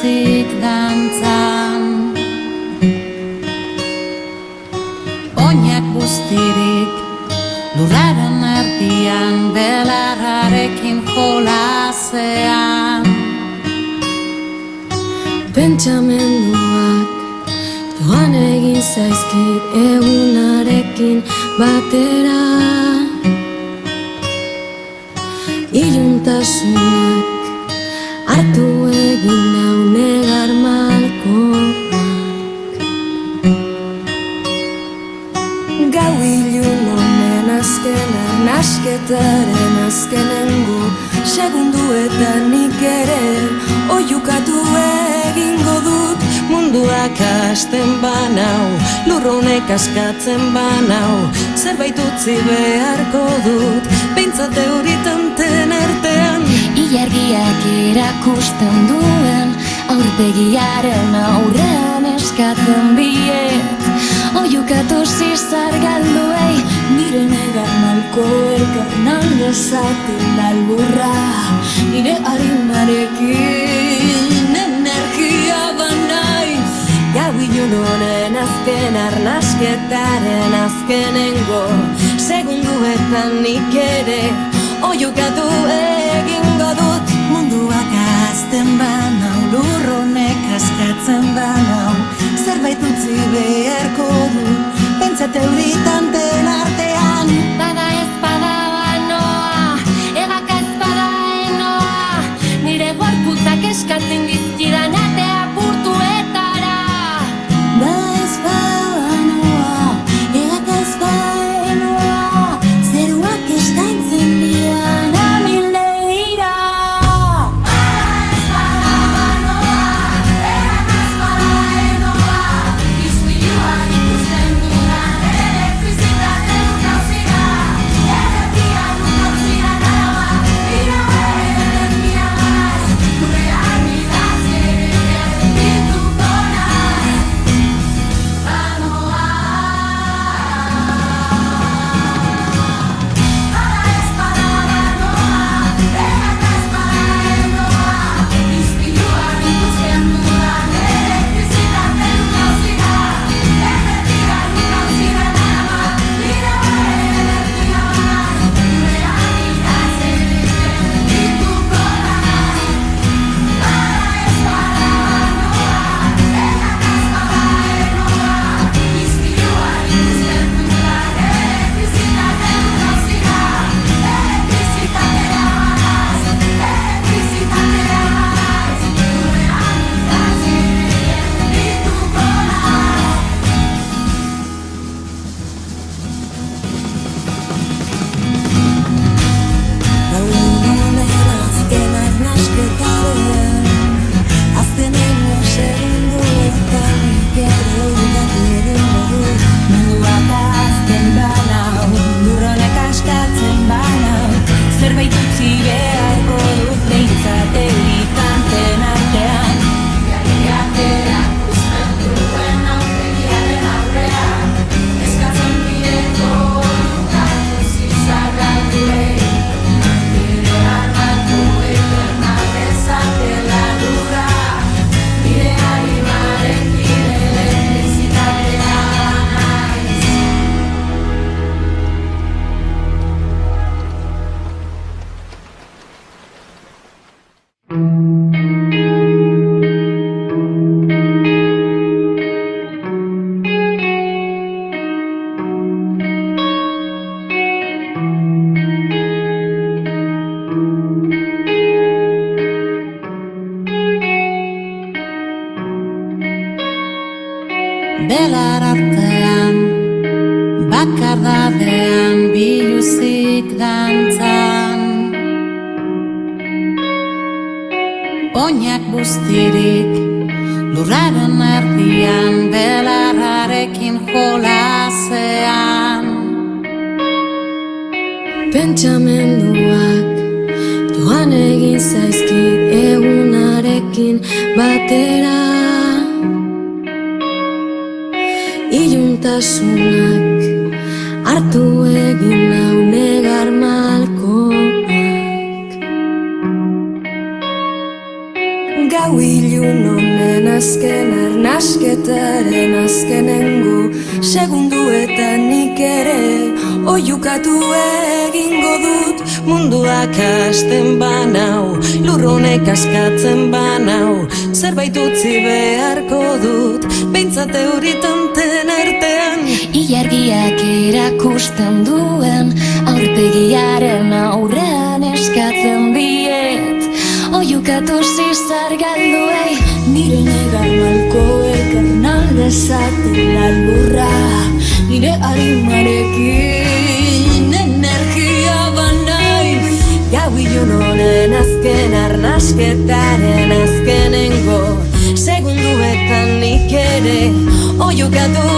biluzik dantzan. Oinak guztirik lurraren erdian, belarrarekin jolasean. Pentsamenduak doan egin zaizkit egunarekin batera. Iluntasunak hartu egin nau negar malkoak. Gau ilun honen azkenan, nasketaren azkenengo segunduetan nik ere oiukatu egingo dut. Munduak hasten banau, lurronek askatzen banau, zerbait utzi beharko dut, behintzat euritanten artean. Ilargiak erakusten duen aurpegiaren aurrean eskatzen biet, oiukatu zizar galduei, nire negar malkoek ernaldezaten lalburra, nire harimarekin energia banaiz. Gau ilun honen azken arnasketaren azkenengo segunduetan nik ere oiukatu egingo dut. Munduak azten banau, lurronek askatzen banau, zerbait utzi beharko dut, pentsat euritanten artean. Bada ez bada banoa, egaka ez bada enoa, nire gorputzak eskatzen dizkidan atea purtuetara. Bada ez bada noa, egaka ez bada enoa, zeruak eskaintzen dian amildeira. Belar artean, bakardadean biluzik dantzan. Oinak guztirik lurraren erdian, belarrarekin jolasean. Pentsamenduak doan egin zaizkit egunarekin batera. Iluntasunak hartu egin nau negar malkoak. Gau ilun honen azken arnasketaren azkenengo segunduetan nik ere oiukatu egingo dut. Munduak hasten banau, lurronek askatzen banau, zerbait utzi beharko dut, behintzat euritanten artean. Ilargiak erakusten duen aurpegiaren aurrean eskatzen diet oiukatu zizar galduei. Nire negar malkoek ernaldezatela lurra, nire arimarekin energia banai. Gau ilun honen azken arnasketaren azkenengo segunduetan nik ere oiukatu